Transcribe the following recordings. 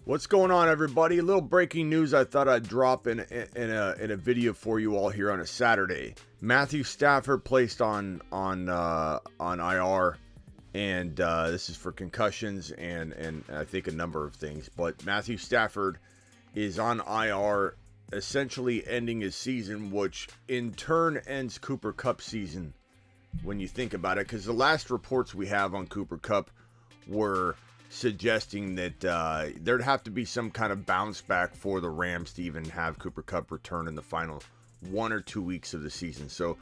What's going on, everybody? A little breaking news I thought I'd drop in a video for you all here on a Saturday. Matthew Stafford placed on IR, and this is for concussions and I think a number of things. But Matthew Stafford is on IR, essentially ending his season, which in turn ends Cooper Kupp's season when you think about it, because the last reports we have on Cooper Kupp were suggesting that there'd have to be some kind of bounce back for the Rams to even have Cooper Kupp return in the final 1 or 2 weeks of the season. So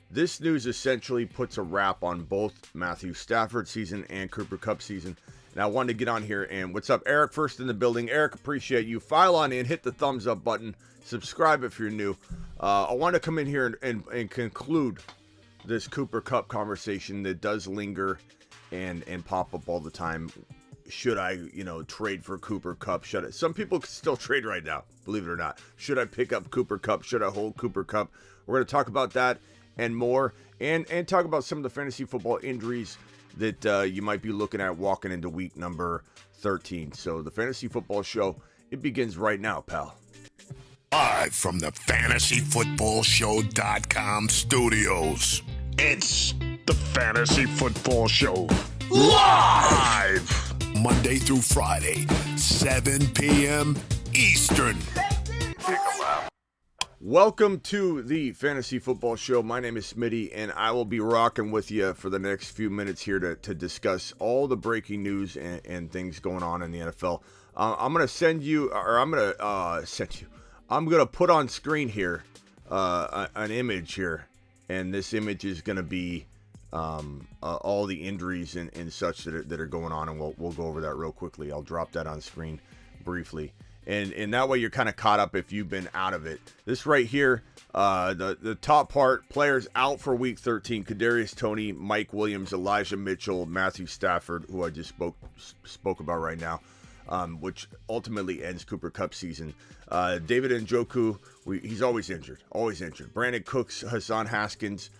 this news essentially puts a wrap on both Matthew Stafford season and Cooper Kupp season. And I wanted to get on here and what's up, Eric, first in the building. Eric, appreciate you. File on in, hit the thumbs up button, subscribe if you're new. I want to come in here and conclude this Cooper Kupp conversation that does linger and pop up all the time. Should I, trade for Cooper Kupp? Should I? Some people can still trade right now, believe it or not. Should I pick up Cooper Kupp? Should I hold Cooper Kupp? We're going to talk about that and more, and talk about some of the fantasy football injuries that you might be looking at walking into week number 13. So the Fantasy Football Show, it begins right now, pal. Live from the FantasyFootballShow.com studios, it's the Fantasy Football Show. Live! Monday through Friday, 7 p.m. Eastern. Welcome to the Fantasy Football Show. My name is Smitty, and I will be rocking with you for the next few minutes here to discuss all the breaking news and things going on in the NFL. I'm going to put on screen here an image here, and this image is going to be all the injuries and such that are going on, and we'll go over that real quickly. I'll drop that on screen briefly, and that way you're kind of caught up if you've been out of it. This right here, the top part: players out for week 13: Kadarius Toney, Mike Williams, Elijah Mitchell, Matthew Stafford, who I just spoke about right now, which ultimately ends Cooper Kupp season. David Njoku, he's always injured. Brandon Cooks, Hassan Haskins,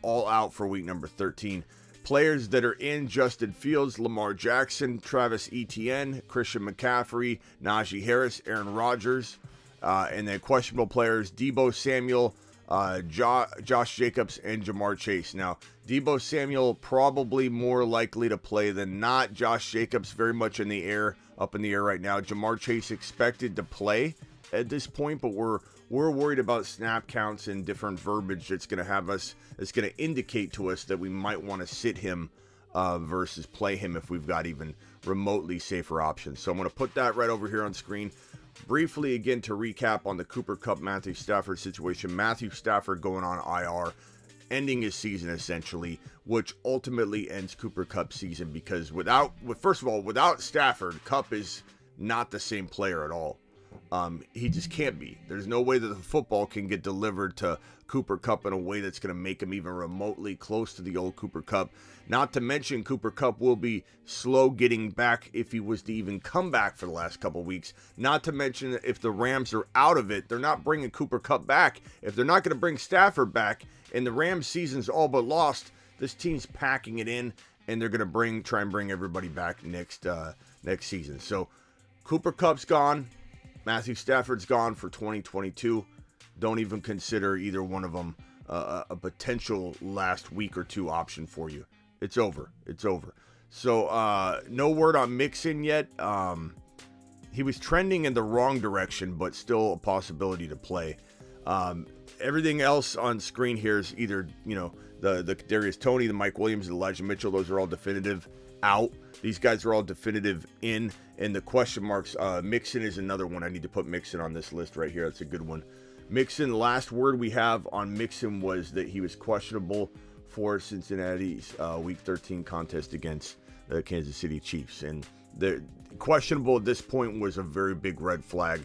all out for week number 13. Players that are in: Justin Fields, Lamar Jackson, Travis Etienne, Christian McCaffrey, Najee Harris, Aaron Rodgers, and then questionable players: Deebo Samuel, Josh Jacobs, and Jamar Chase. Now, Deebo Samuel probably more likely to play than not. Josh Jacobs very much up in the air right now. Jamar Chase expected to play at this point, but we're worried about snap counts and different verbiage that's going to indicate to us that we might want to sit him versus play him if we've got even remotely safer options. So I'm going to put that right over here on screen. Briefly, again, to recap on the Cooper Kupp Matthew Stafford situation. Matthew Stafford going on IR, ending his season essentially, which ultimately ends Cooper Kupp's season, because without Stafford, Kupp is not the same player at all. He just can't be. There's no way that the football can get delivered to Cooper Kupp in a way that's going to make him even remotely close to the old Cooper Kupp. Not to mention, Cooper Kupp will be slow getting back if he was to even come back for the last couple weeks. Not to mention, if the Rams are out of it, they're not bringing Cooper Kupp back. If they're not going to bring Stafford back and the Rams season's all but lost, this team's packing it in, and they're going to try and bring everybody back next season. So Cooper Kupp's gone. Matthew Stafford's gone for 2022. Don't even consider either one of them a potential last week or two option for you. It's over. So no word on Mixon yet. He was trending in the wrong direction, but still a possibility to play. Everything else on screen here is either, the Kadarius Toney, the Mike Williams, the Elijah Mitchell. Those are all definitive out. These guys are all definitive in. And the question marks, Mixon is another one. I need to put Mixon on this list right here. That's a good one. Mixon, last word we have on Mixon was that he was questionable for Cincinnati's Week 13 contest against the Kansas City Chiefs. And the questionable at this point was a very big red flag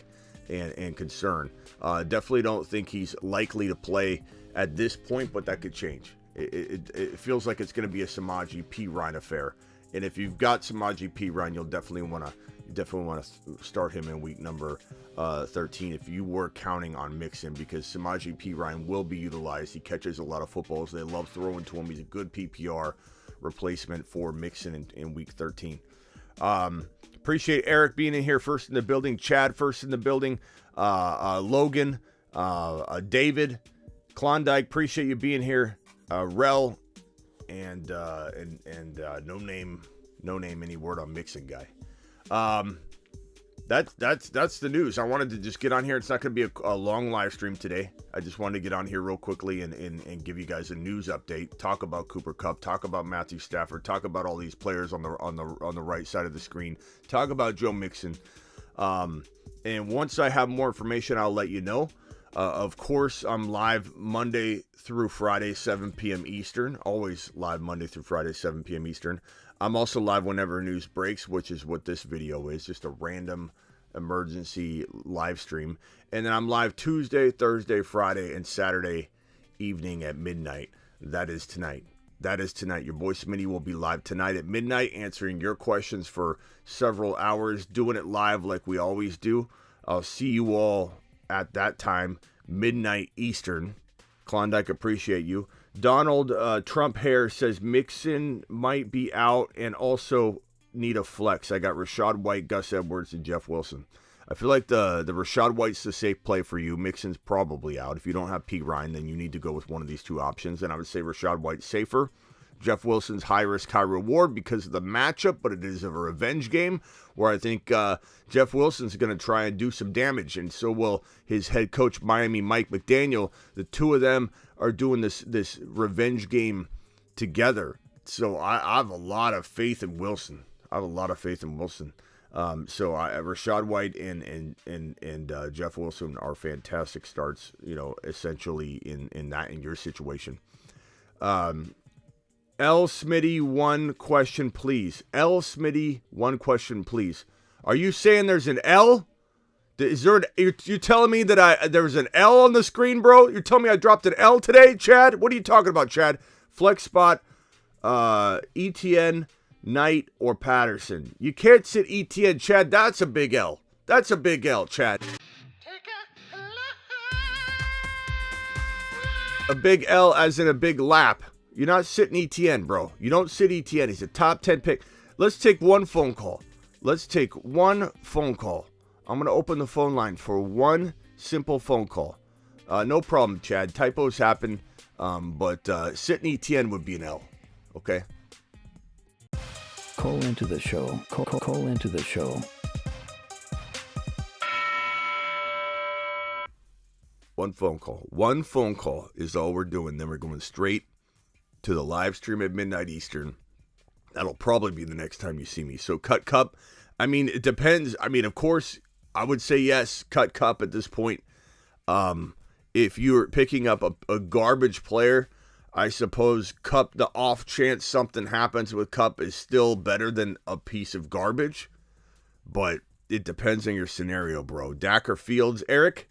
and concern. Definitely don't think he's likely to play at this point, but that could change. It feels like it's going to be a Samaje Perine affair. And if you've got Samaje Perine, you'll definitely want to start him in week number 13 if you were counting on Mixon, because Samaje Perine will be utilized. He catches a lot of footballs. They love throwing to him. He's a good PPR replacement for Mixon in week 13. Appreciate Eric being in here first in the building. Chad first in the building. Logan, David, Klondike. Appreciate you being here. Rel, and no name any word on mixing guy. That's the news. I wanted to just get on here. It's not going to be a long live stream today. I just wanted to get on here real quickly and give you guys a news update. Talk about Cooper Kupp. Talk about Matthew Stafford. Talk about all these players on the right side of the screen. Talk about Joe Mixon. And once I have more information, I'll let you know. Of course, I'm live Monday through Friday, 7 p.m. Eastern. Always live Monday through Friday, 7 p.m. Eastern. I'm also live whenever news breaks, which is what this video is, just a random emergency live stream. And then I'm live Tuesday, Thursday, Friday, and Saturday evening at midnight. That is tonight. Your boy Smitty will be live tonight at midnight, answering your questions for several hours, doing it live like we always do. I'll see you all at that time, midnight Eastern. Klondike, appreciate you. Donald Trump Hair says Mixon might be out and also need a flex. I got Rashad White, Gus Edwards, and Jeff Wilson. I feel like the Rashad White's the safe play for you. Mixon's probably out. If you don't have P. Ryan, then you need to go with one of these two options. And I would say Rashad White's safer. Jeff Wilson's high risk, high reward because of the matchup, but it is a revenge game where I think Jeff Wilson's going to try and do some damage, and so will his head coach, Miami Mike McDaniel. The two of them are doing this revenge game together. So I have a lot of faith in Wilson. So Rashad White and Jeff Wilson are fantastic starts, essentially in your situation. L. Smitty, one question, please. L. Smitty, one question, please. Are you saying there's an L? Is there you're telling me that there was an L on the screen, bro? You're telling me I dropped an L today, Chad? What are you talking about, Chad? Flex spot, ETN, Knight, or Patterson. You can't sit ETN, Chad. That's a big L. That's a big L, Chad. A big L as in a big lap. You're not sitting ETN, bro. You don't sit ETN. He's a top 10 pick. Let's take one phone call. I'm going to open the phone line for one simple phone call. No problem, Chad. Typos happen, but sitting ETN would be an L. Okay? Call into the show. Call into the show. One phone call is all we're doing. Then we're going straight to the live stream at midnight Eastern. That'll probably be the next time you see me. So cut Kupp. I mean, it depends. I mean, of course, I would say yes, cut Kupp at this point. If you're picking up a garbage player, I suppose Kupp, the off chance something happens with Kupp, is still better than a piece of garbage. But it depends on your scenario, bro. Dak or Fields, Eric?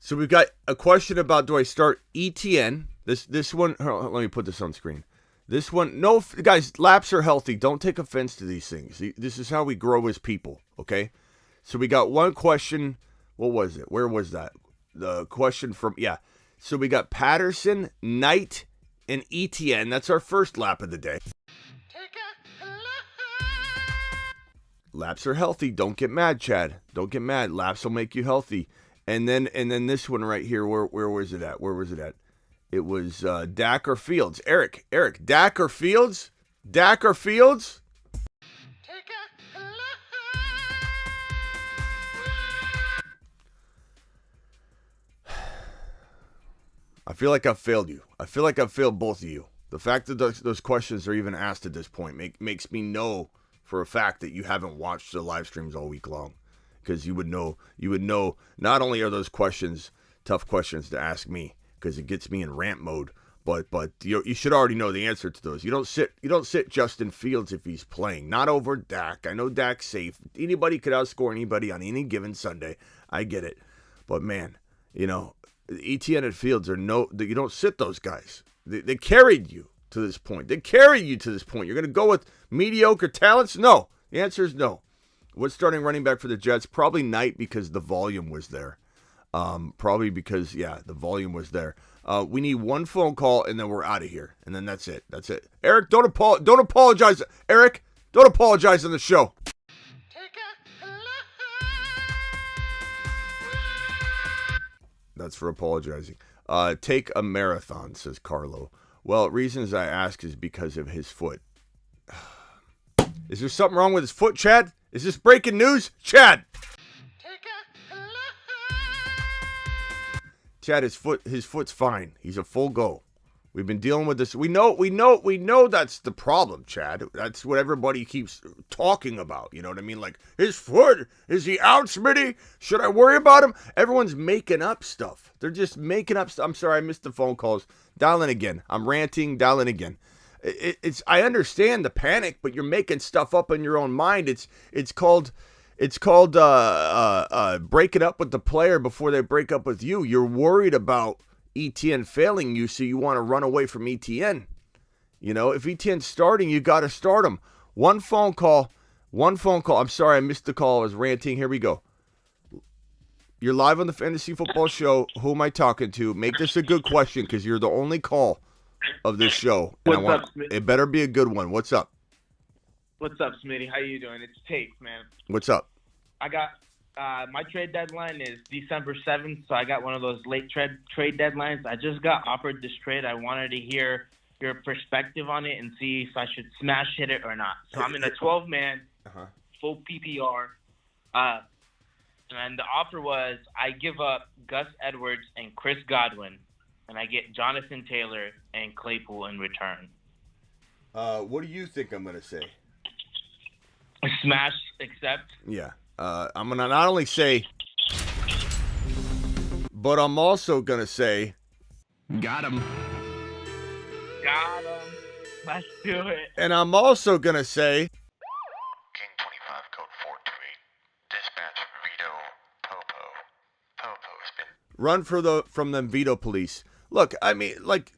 So we've got a question about, do I start ETN? This one, let me put this on screen. This one, no, guys, laps are healthy. Don't take offense to these things. This is how we grow as people, okay? So we got one question. What was it? Where was that? The question from, yeah. So we got Patterson, Knight, and ETN. That's our first lap of the day. Laps are healthy. Don't get mad, Chad. Don't get mad. Laps will make you healthy. And then this one right here, where was it at? It was Dak or Fields. Eric, Dak or Fields? I feel like I've failed you. I feel like I've failed both of you. The fact that those questions are even asked at this point makes me know for a fact that you haven't watched the live streams all week long. Because you would know, not only are those questions tough questions to ask me, because it gets me in rant mode, but you should already know the answer to those. You don't sit Justin Fields if he's playing. Not over Dak. I know Dak's safe. Anybody could outscore anybody on any given Sunday. I get it. But man, ETN and Fields you don't sit those guys. They carried you to this point. You're going to go with mediocre talents? No. The answer is no. What's starting running back for the Jets? Probably Knight because the volume was there. The volume was there. We need one phone call, and then we're out of here. And then that's it. That's it. Eric, don't apologize. Eric, don't apologize on the show. That's for apologizing. Take a marathon, says Carlo. Well, reasons I ask is because of his foot. Is there something wrong with his foot, Chad? Is this breaking news? Chad! Chad, his foot's fine. He's a full go. We've been dealing with this. We know that's the problem, Chad. That's what everybody keeps talking about. You know what I mean? Like, his foot, is he out, Smitty? Should I worry about him? Everyone's making up stuff. They're just making up stuff. I'm sorry, I missed the phone calls. Dial in again. I'm ranting. Dial in again. I understand the panic, but you're making stuff up in your own mind. It's called breaking up with the player before they break up with you. You're worried about ETN failing you, so you want to run away from ETN. You know, if ETN's starting, you got to start him. One phone call. I'm sorry, I missed the call. I was ranting. Here we go. You're live on the Fantasy Football Show. Who am I talking to? Make this a good question, because you're the only call of this show. And What's up, Smitty? It better be a good one. What's up? What's up, Smitty? How you doing? It's Tate, man. What's up? I got my trade deadline is December 7th, so I got one of those late trade deadlines. I just got offered this trade. I wanted to hear your perspective on it and see if I should smash hit it or not. So I'm in a 12-man, full PPR, and the offer was I give up Gus Edwards and Chris Godwin, and I get Jonathan Taylor and Claypool in return. What do you think I'm going to say? Smash, accept? Yeah. I'm going to not only say, but I'm also going to say, got him. Got him. Let's do it. And I'm also going to say, King 25 code 428. Dispatch Vito Popo. Popo's been run from them veto police. Look, I mean, like,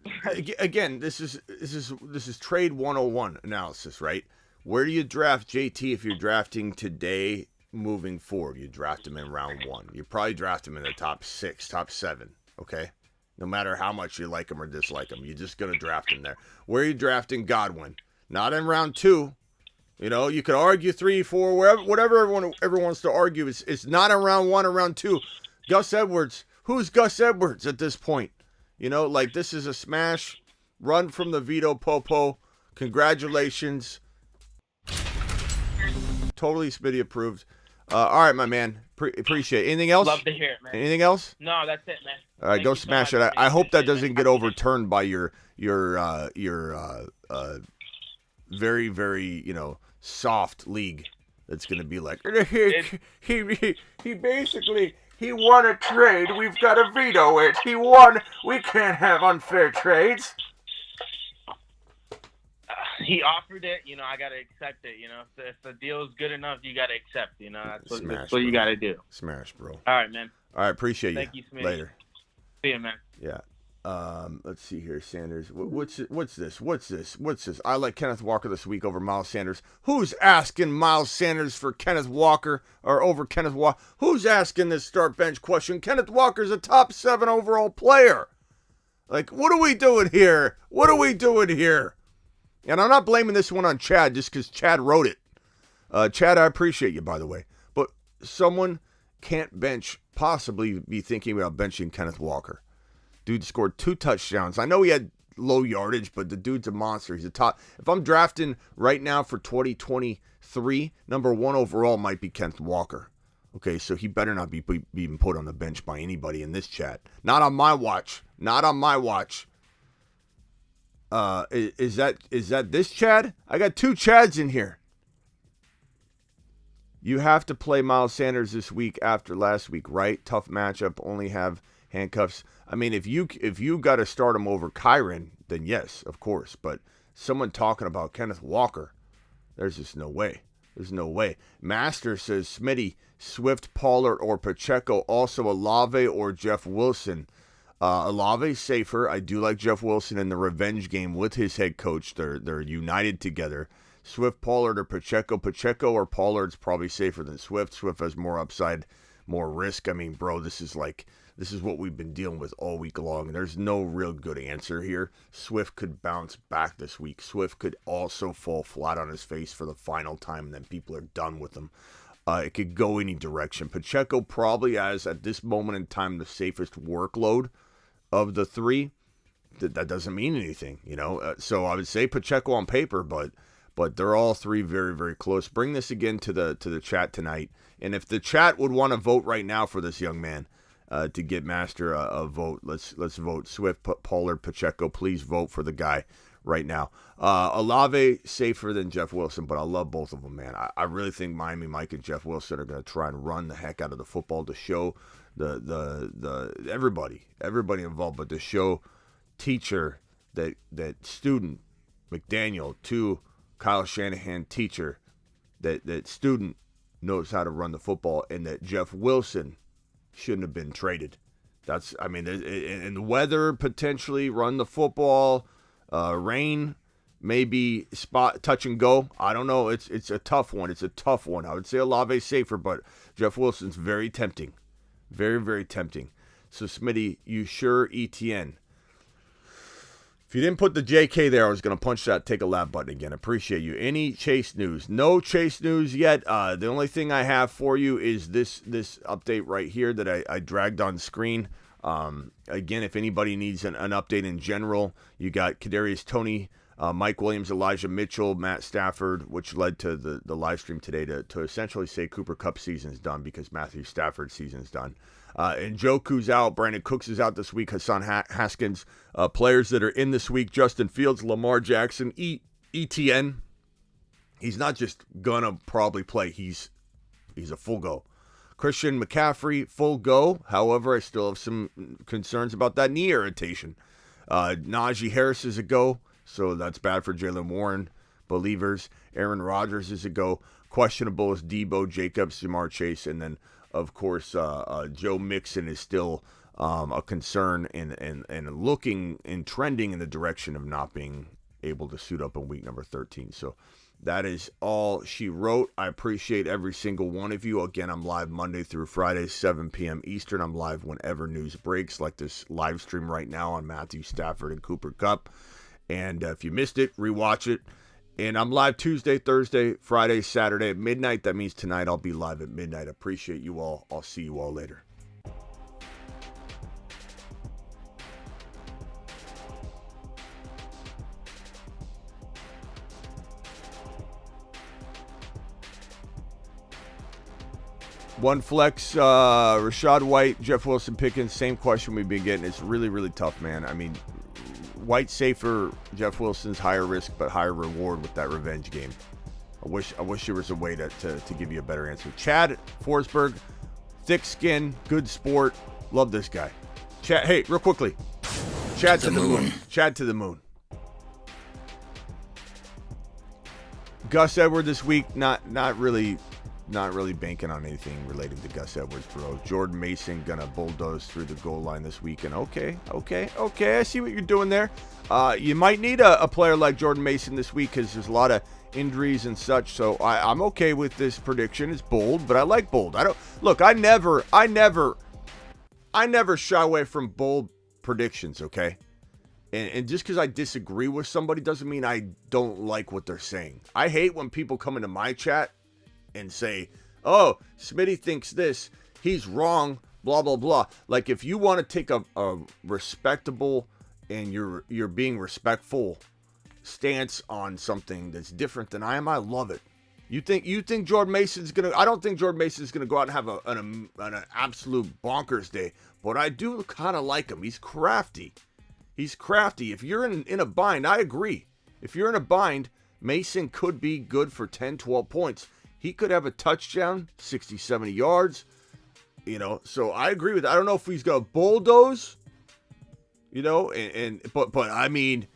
again, this is trade 101 analysis, right? Where do you draft JT if you're drafting today moving forward? You draft him in round 1. You probably draft him in the top 6, top 7, okay? No matter how much you like him or dislike him, you're just going to draft him there. Where are you drafting Godwin? Not in round 2. You know, you could argue 3, 4, whatever everyone wants to argue. It's not in round 1 or round 2. Gus Edwards. Who's Gus Edwards at this point? You know, like, this is a smash. Run from the veto, Popo. Congratulations. Totally Smitty approved. All right, my man. Appreciate it. Anything else? Love to hear it, man. Anything else? No, that's it, man. All right, Thank go you so smash much, it. I man. hope that Appreciate it, doesn't man. get overturned by your very, very, soft league. That's gonna be like he basically won a trade. We've got to veto it. He won. We can't have unfair trades. He offered it, I got to accept it. If the deal is good enough, you got to accept. That's what you got to do. Smash, bro. All right, man. All right, appreciate you. Thank you, Smitty. Later. See you, man. Yeah. Let's see here, Sanders. What's this? I like Kenneth Walker this week over Miles Sanders. Who's asking Miles Sanders for Kenneth Walker or over Kenneth Walker? Who's asking this start bench question? Kenneth Walker's a top 7 overall player. Like, what are we doing here? And I'm not blaming this one on Chad just because Chad wrote it. Chad, I appreciate you, by the way. But someone can't possibly be thinking about benching Kenneth Walker. Dude scored 2 touchdowns. I know he had low yardage, but the dude's a monster. He's a top. If I'm drafting right now for 2023, number 1 overall might be Kenneth Walker. Okay, so he better not be even put on the bench by anybody in this chat. Not on my watch. Is that this Chad? I got 2 Chads in here. You have to play Miles Sanders this week after last week, right? Tough matchup. Only have handcuffs. I mean, if you got to start him over Kyron, then yes, of course. But someone talking about Kenneth Walker, there's just no way. There's no way. Master says Smitty, Swift, Pollard, or Pacheco. Also Olave or Jeff Wilson. Olave's safer. I do like Jeff Wilson in the revenge game with his head coach. They're united together. Swift, Pollard, or Pacheco. Pacheco or Pollard's probably safer than Swift. Swift has more upside, more risk. I mean, bro, this is like This is what we've been dealing with all week long. There's no real good answer here. Swift could bounce back this week. Swift could also fall flat on his face for the final time, and then people are done with him. It could go any direction. Pacheco probably has, at this moment in time, the safest workload of the three. That doesn't mean anything, So I would say Pacheco on paper, but they're all three very, very close. Bring this again to the chat tonight. And if the chat would want to vote right now for this young man to get Master a vote, let's vote. Swift, Pollard, Pacheco, please vote for the guy right now. Olave safer than Jeff Wilson, but I love both of them, man. I really think Miami Mike and Jeff Wilson are going to try and run the heck out of the football to show the everybody involved, but to show teacher that student McDaniel to Kyle Shanahan teacher that student knows how to run the football, and that Jeff Wilson shouldn't have been traded. And the weather potentially run the football. Rain, maybe spot touch and go. I don't know. It's a tough one. I would say Olave safer, but Jeff Wilson's very tempting. Very, very tempting. So, Smitty, you sure ETN? If you didn't put the JK there, I was going to punch that take a lap button again. Appreciate you. Any Chase news? No Chase news yet. The only thing I have for you is this update right here that I dragged on screen. Again, if anybody needs an update in general, you got Kadarius Toney, Mike Williams, Elijah Mitchell, Matt Stafford, which led to the live stream today to essentially say Cooper Kupp season's done because Matthew Stafford's season's done. And Njoku's out. Brandon Cooks is out this week. Hassan Haskins. Players that are in this week: Justin Fields, Lamar Jackson, ETN. He's not just gonna probably play. He's a full go. Christian McCaffrey, full go. However, I still have some concerns about that knee irritation. Najee Harris is a go, so that's bad for Jaylen Warren believers. Aaron Rodgers is a go. Questionable is Debo, Jacobs, Jamar Chase, and then, of course, Joe Mixon is still a concern and looking and trending in the direction of not being able to suit up in week number 13. So that is all she wrote. I appreciate every single one of you. Again, I'm live Monday through Friday, 7 p.m. Eastern. I'm live whenever news breaks, like this live stream right now on Matthew Stafford and Cooper Kupp. And if you missed it, rewatch it. And I'm live Tuesday, Thursday, Friday, Saturday at midnight. That means tonight I'll be live at midnight. Appreciate you all. I'll see you all later. One flex, Rashad White, Jeff Wilson Pickens, same question we've been getting. It's really, really tough, man. I mean, White safer, Jeff Wilson's higher risk but higher reward with that revenge game. I wish there was a way to give you a better answer. Chad Forsberg, thick skin, good sport. Love this guy. Chad, hey, real quickly. Chad to the moon. Chad to the moon. Gus Edwards this week, not really banking on anything related to Gus Edwards, bro. Jordan Mason gonna bulldoze through the goal line this weekend. Okay. I see what you're doing there. You might need a player like Jordan Mason this week because there's a lot of injuries and such. So I'm okay with this prediction. It's bold, but I like bold. I never shy away from bold predictions. Okay. And just because I disagree with somebody doesn't mean I don't like what they're saying. I hate when people come into my chat and say, oh, Smitty thinks this, he's wrong, blah, blah, blah. Like, if you want to take a respectable and you're being respectful stance on something that's different than I am, I love it. You think Jordan Mason's going to, I don't think Jordan Mason's going to go out and have an absolute bonkers day, but I do kind of like him. He's crafty. If you're in a bind, I agree. If you're in a bind, Mason could be good for 10, 12 points. He could have a touchdown, 60, 70 yards, so I agree with that. I don't know if he's going to bulldoze, but I mean,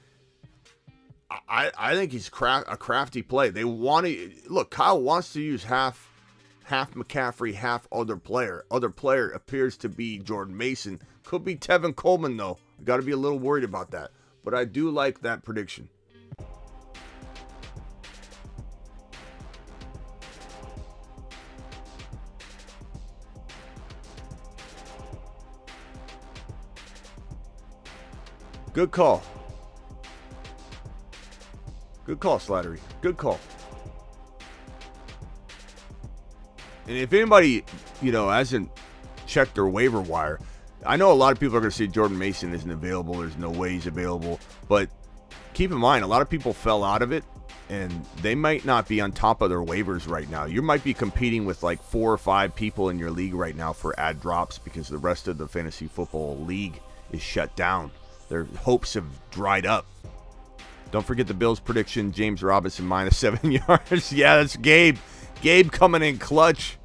I think he's a crafty play. They want to, look, Kyle wants to use half McCaffrey, half other player. Other player appears to be Jordan Mason. Could be Tevin Coleman, though. Got to be a little worried about that. But I do like that prediction. Good call. Good call, Slattery. Good call. And if anybody, hasn't checked their waiver wire, I know a lot of people are going to say Jordan Mason isn't available. There's no way he's available. But keep in mind, a lot of people fell out of it, and they might not be on top of their waivers right now. You might be competing with like 4 or 5 people in your league right now for ad drops because the rest of the fantasy football league is shut down. Their hopes have dried up. Don't forget the Bills prediction, James Robinson -7 yards. Yeah, that's Gabe. Gabe coming in clutch.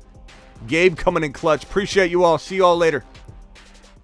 Appreciate you all. See you all later.